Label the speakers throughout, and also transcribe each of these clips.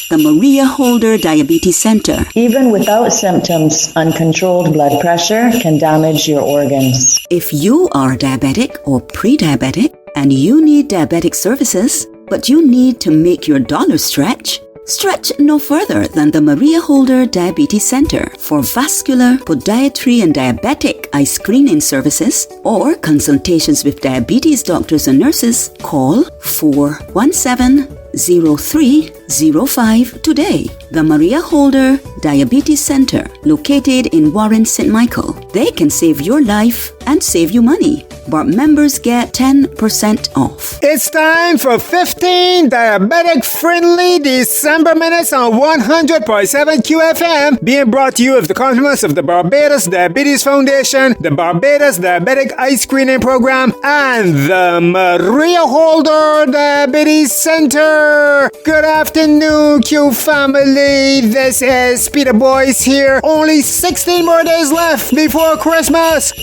Speaker 1: the Maria Holder Diabetes Center.
Speaker 2: Even without symptoms, uncontrolled blood pressure can damage your organs.
Speaker 1: If you are diabetic or pre-diabetic and you need diabetic services, but you need to make your dollar stretch no further than the Maria Holder Diabetes Center for vascular, podiatry and diabetic eye screening services or consultations with diabetes doctors and nurses. Call 417-0305 today. The Maria Holder Diabetes Center, located in Warren, St. Michael. They can save your life and save you money. But members get 10% off.
Speaker 3: It's time for 15 diabetic-friendly December minutes on 100.7 QFM, being brought to you with the compliments of the Barbados Diabetes Foundation, the Barbados Diabetic Eye Screening Program, and the Maria Holder Diabetes Center. Good afternoon, Q family. This is Peter Boyce here. Only 16 more days left before Christmas.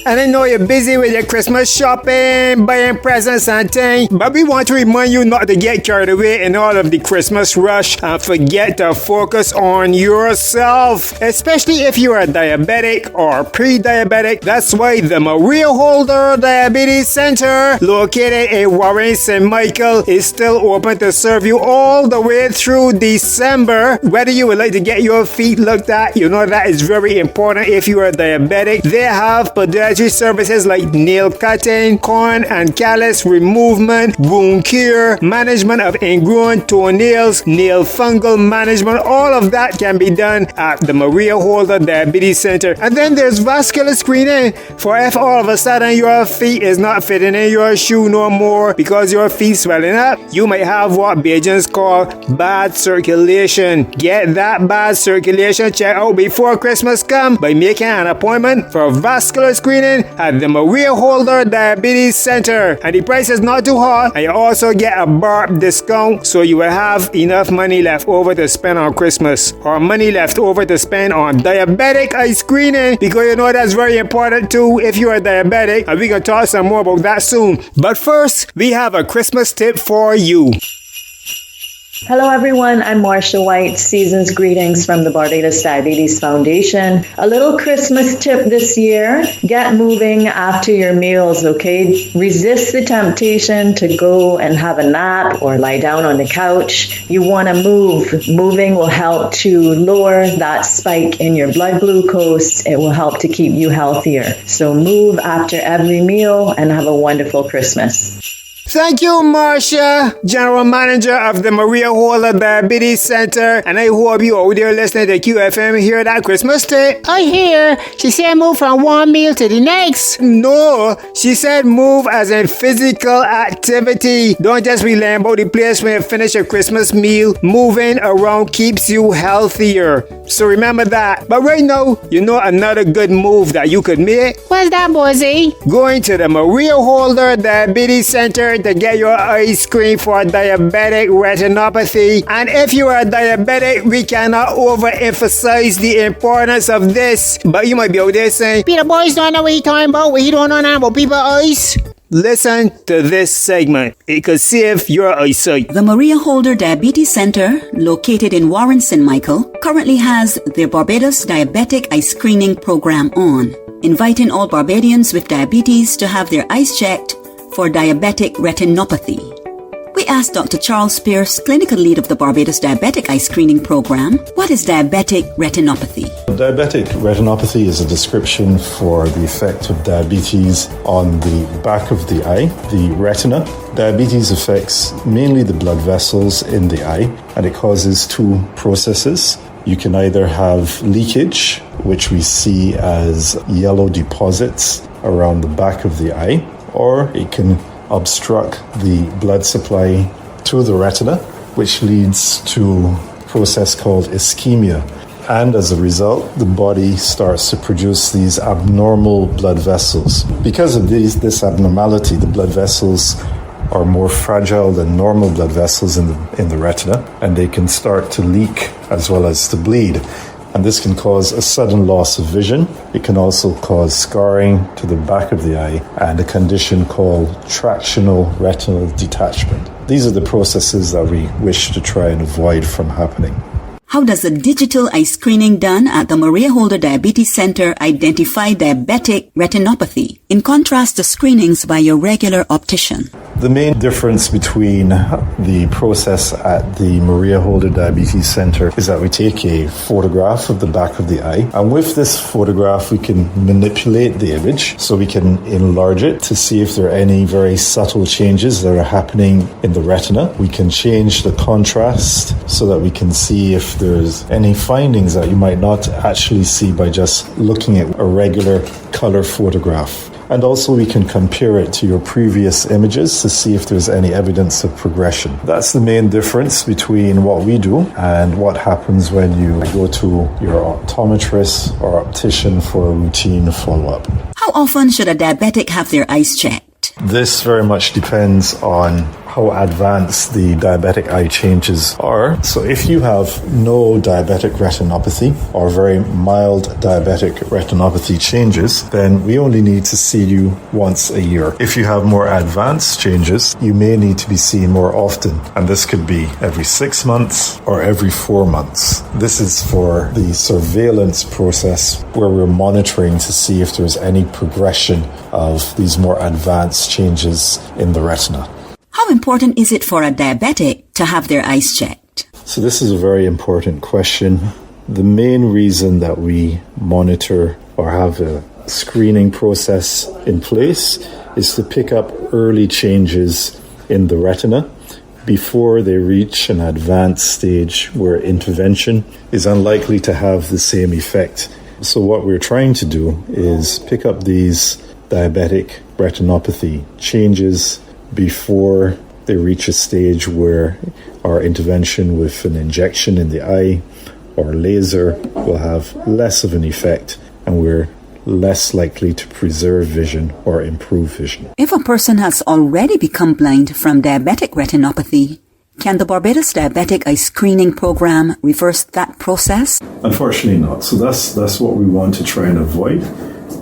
Speaker 3: And I know you're busy with your Christmas shopping, buying presents and things, but we want to remind you not to get carried away in all of the Christmas rush and forget to focus on yourself, especially if you are diabetic or pre-diabetic. That's why the Maria Holder Diabetes Center, located in Warren, St. Michael, is still open to serve you all the way through December. Whether you would like to get your feet looked at, you know that is very important if you are diabetic. They have podiatry services like nail cutting, corn and callus removal, wound cure, management of ingrown toenails, nail fungal management. All of that can be done at the Maria Holder Diabetes Center. And then there's vascular screening for if all of a sudden your feet is not fitting in your shoe no more because your feet swelling up. You might have what Bajans call bad circulation. Get that bad circulation checked out before Christmas comes by making an appointment for vascular screening at the Maria Holder Diabetes Center. And the price is not too high, and you also get a BARB discount, so you will have enough money left over to spend on Christmas or money left over to spend on diabetic eye screening, because you know that's very important too if you are diabetic, and we can talk some more about that soon. But first, we have a Christmas tip for you.
Speaker 2: Hello everyone, I'm Marcia White. Season's greetings from the Barbados Diabetes Foundation. A little Christmas tip this year: get moving after your meals, okay? Resist the temptation to go and have a nap or lie down on the couch. You want to move. Moving will help to lower that spike in your blood glucose. It will help to keep you healthier. So move after every meal and have a wonderful Christmas.
Speaker 3: Thank you, Marcia, General Manager of the Maria Holder Diabetes Center. And I hope you out there listening to QFM hear that Christmas tip.
Speaker 4: I hear. She said move from one meal to the next.
Speaker 3: No, she said move as in physical activity. Don't just be laying about the place when you finish your Christmas meal. Moving around keeps you healthier. So remember that. But right now, you know another good move that you could make?
Speaker 4: What's that, Boise?
Speaker 3: Going to the Maria Holder Diabetes Center to get your eye screened for diabetic retinopathy. And if you are diabetic, we cannot overemphasize the importance of this. But you might be out there saying,
Speaker 4: Peter Boyce don't know what he's talking about. He don't know nothing about people's eyes.
Speaker 3: Listen to this segment. It could save your eyesight.
Speaker 1: The Maria Holder Diabetes Center, located in Warren, St. Michael, currently has their Barbados Diabetic Eye Screening Program on, inviting all Barbadians with diabetes to have their eyes checked for diabetic retinopathy. We asked Dr. Charles Pierce, clinical lead of the Barbados Diabetic Eye Screening Program, what is diabetic retinopathy?
Speaker 5: Diabetic retinopathy is a description for the effect of diabetes on the back of the eye, the retina. Diabetes affects mainly the blood vessels in the eye, and it causes two processes. You can either have leakage, which we see as yellow deposits around the back of the eye, or it can obstruct the blood supply to the retina, which leads to a process called ischemia. And as a result, the body starts to produce these abnormal blood vessels. Because of this abnormality, the blood vessels are more fragile than normal blood vessels in the retina, and they can start to leak as well as to bleed. and this can cause a sudden loss of vision. It can also cause scarring to the back of the eye and a condition called tractional retinal detachment. These are the processes that we wish to try and avoid from happening.
Speaker 1: How does the digital eye screening done at the Maria Holder Diabetes Center identify diabetic retinopathy, in contrast to screenings by your regular optician?
Speaker 5: The main difference between the process at the Maria Holder Diabetes Center is that we take a photograph of the back of the eye, and with this photograph we can manipulate the image so we can enlarge it to see if there are any very subtle changes that are happening in the retina. We can change the contrast so that we can see if there's any findings that you might not actually see by just looking at a regular color photograph. And also we can compare it to your previous images to see if there's any evidence of progression. That's the main difference between what we do and what happens when you go to your optometrist or optician for a routine follow-up.
Speaker 1: How often should a diabetic have their eyes checked?
Speaker 5: This very much depends on how advanced the diabetic eye changes are. So if you have no diabetic retinopathy or very mild diabetic retinopathy changes, then we only need to see you once a year. If you have more advanced changes, you may need to be seen more often, and this could be every 6 months or every 4 months. This is for the surveillance process where we're monitoring to see if there's any progression of these more advanced changes in the retina.
Speaker 1: How important is it for a diabetic to have their eyes checked?
Speaker 5: So this is a very important question. The main reason that we monitor or have a screening process in place is to pick up early changes in the retina before they reach an advanced stage where intervention is unlikely to have the same effect. So what we're trying to do is pick up these diabetic retinopathy changes before they reach a stage where our intervention with an injection in the eye or laser will have less of an effect, and we're less likely to preserve vision or improve vision.
Speaker 1: If a person has already become blind from diabetic retinopathy, can the Barbados Diabetic Eye Screening Program reverse that process?
Speaker 5: Unfortunately not. So that's what we want to try and avoid.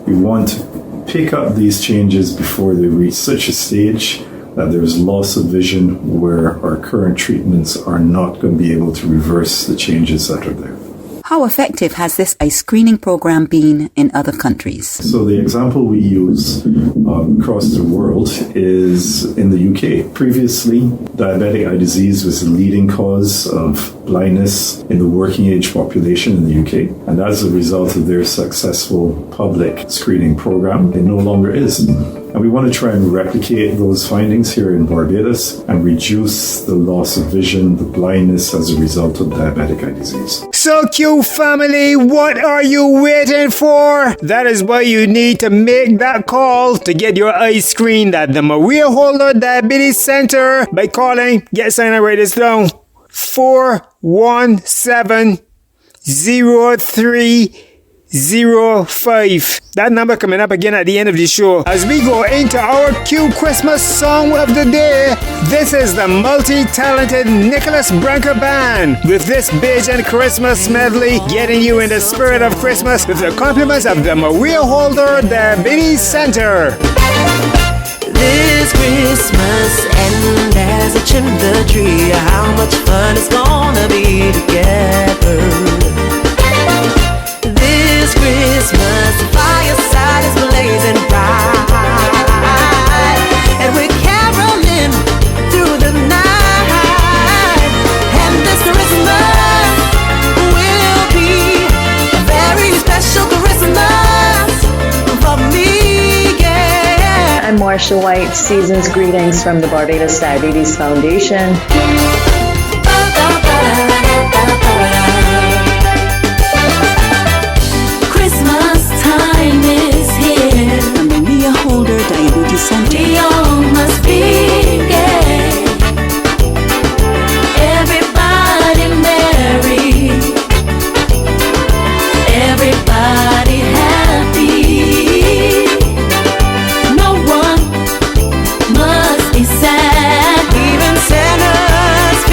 Speaker 5: We want to pick up these changes before they reach such a stage that there's loss of vision where our current treatments are not going to be able to reverse the changes that are there.
Speaker 1: How effective has this eye screening program been in other countries?
Speaker 5: So the example we use across the world is in the UK. Previously, diabetic eye disease was the leading cause of blindness in the working age population in the UK. And as a result of their successful public screening program, it no longer is. And we want to try and replicate those findings here in Barbados and reduce the loss of vision, the blindness as a result of diabetic eye disease.
Speaker 3: So cute, family, what are you waiting for? That is why you need to make that call to get your eyes screened at the Maria Holder Diabetes Center by calling, get signed and write this down, 417-0305. That number coming up again at the end of the show. As we go into our cute Christmas song of the day, this is the multi-talented Nicholas Branca Band with this Bajan Christmas medley, getting you in the spirit of Christmas with the compliments of the Maria Holder Diabetes Center.
Speaker 6: This Christmas and as I trim the tree, how much fun it's gonna be together. This Christmas, the fireside is blazing bright, and we're caroling through the night. And this Christmas will be a very special Christmas for me, yeah.
Speaker 2: I'm Marcia White. Season's greetings from the Barbados Diabetes Foundation.
Speaker 1: Diabetes Center.
Speaker 6: We all must be gay. Everybody merry. Everybody happy. No one must be sad. Even Santa's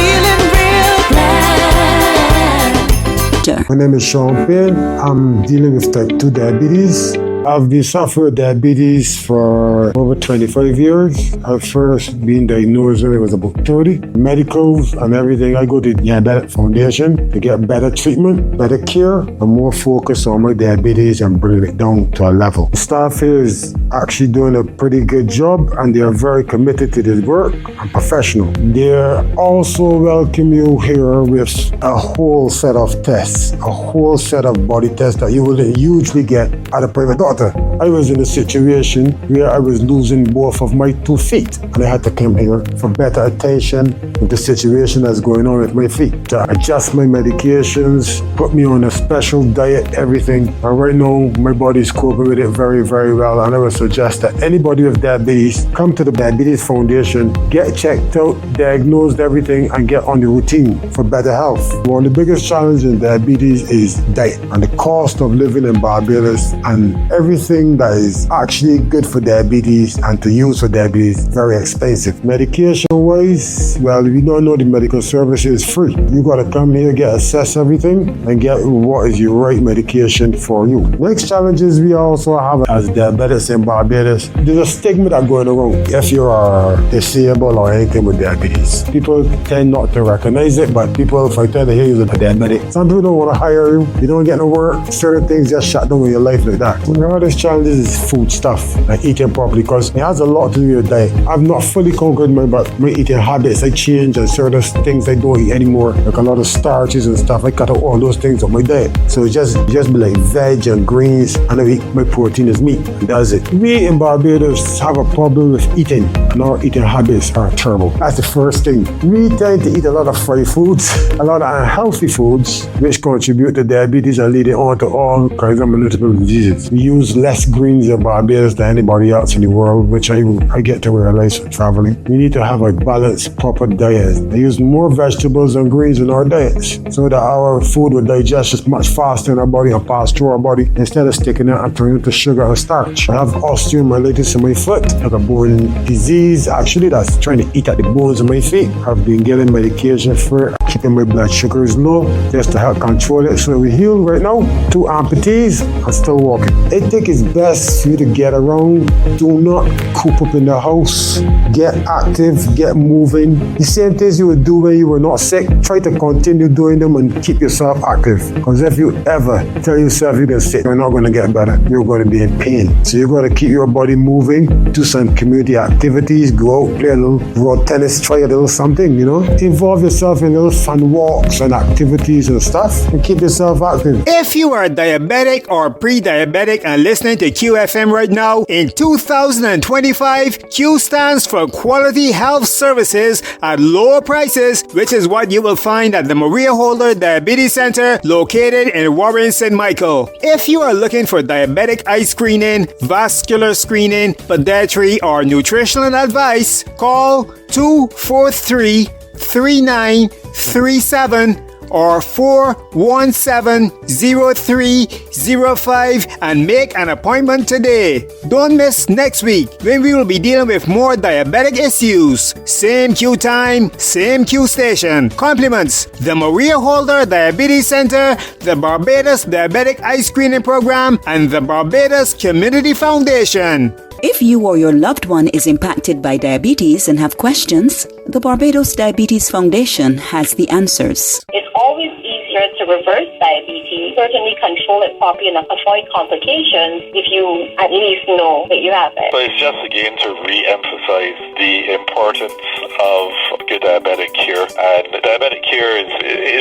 Speaker 1: Center.
Speaker 7: My name is Sean Payne. I'm dealing with type 2 diabetes. I've been suffering with diabetes for over 25 years. I first been diagnosed when I was about 30. Medicals and everything. I go to the Diabetic Foundation to get better treatment, better care, and more focus on my diabetes and bring it down to a level. The staff here is actually doing a pretty good job and they are very committed to this work and professional. They also welcome you here with a whole set of tests, a whole set of body tests that you wouldn't usually get at a private doctor. I was in a situation where I was losing both of my 2 feet and I had to come here for better attention with the situation that's going on with my feet. To adjust my medications, put me on a special diet, everything. And right now, my body's coping with it very, very well. And I would suggest that anybody with diabetes, come to the Diabetes Foundation, get checked out, diagnosed everything, and get on the routine for better health. One of the biggest challenges in diabetes is diet and the cost of living in Barbados and everything that is actually good for diabetes and to use for diabetes is very expensive. Medication-wise, well, we don't know the medical service is free. You got to come here, get assessed everything, and get what is your right medication for you. Next challenges we also have as diabetics in Barbados, there's a stigma that's going around if you are disabled or anything with diabetes. People tend not to recognize it, but people, if I tell to hear you're a diabetic, some people don't want to hire you, you don't get no work, certain things just shut down in your life like that. One of the hardest challenges is food stuff, like eating properly, because it has a lot to do with diet. I've not fully conquered my eating habits. I change and certain things I don't eat anymore, like a lot of starches and stuff. I cut out all those things on my diet. So it's just be like veg and greens, and I eat my protein is meat. That's it. We in Barbados have a problem with eating, and our eating habits are terrible. That's the first thing. We tend to eat a lot of fried foods, a lot of unhealthy foods, which contribute to diabetes and leading on to all kinds of multiple diseases. We use less greens in Barbados than anybody else in the world, which I get to realize from traveling. We need to have a balanced, proper diet. We use more vegetables and greens in our diets so that our food will digest as much faster in our body and pass through our body instead of sticking it and turning to sugar or starch. I have osteomyelitis in my foot, like a bone disease actually that's trying to eat at the bones of my feet. I've been getting medication for it, keeping my blood sugars low just to help control it. So we heal right now. 2 amputees and still walking. I think it's best for you to get around. Do not coop up in the house. Get active, get moving. The same things you would do when you were not sick, try to continue doing them and keep yourself active. Because if you ever tell yourself you're going to sit, you're not going to get better. You're going to be in pain. So you got to keep your body moving, do some community activities, go out, play a little road tennis, try a little something, Involve yourself in little fun walks and activities and stuff and keep yourself active.
Speaker 3: If you are diabetic or pre-diabetic and listening to QFM right now, in 2025, Q stands for Quality Health Services at lower prices, which is what you will find at the Maria Holder Diabetes Center located in Warren, St. Michael. If you are looking for diabetic eye screening, vascular screening, podiatry, or nutritional advice, call 243-3937 or 417-0305 and make an appointment today. Don't miss next week when we will be dealing with more diabetic issues. Same Q time, same Q station. Compliments the Maria Holder Diabetes Center, the Barbados Diabetic Eye Screening Program, and the Barbados Community Foundation.
Speaker 1: If you or your loved one is impacted by diabetes and have questions, the Barbados Diabetes Foundation has the answers.
Speaker 8: It's always easier to reverse diabetes, certainly control it properly and avoid complications if you at least know that you have it.
Speaker 9: So it's just again to re-emphasize the importance of good diabetic care. And diabetic care it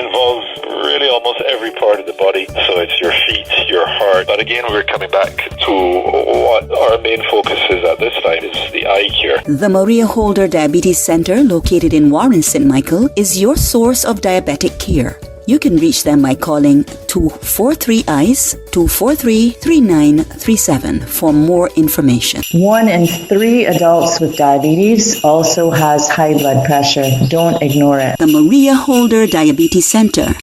Speaker 9: involves really almost every part of the body. So it's your feet, your heart. But again, we're coming back to what our main focus is at this time is the eye care.
Speaker 1: The Maria Holder Diabetes Center, located in Warren, St. Michael, is your source of diabetic care. You can reach them by calling 243-EYES, 243-3937 for more information.
Speaker 2: 1 in 3 adults with diabetes also has high blood pressure. Don't ignore it.
Speaker 1: The Maria Holder Diabetes Center,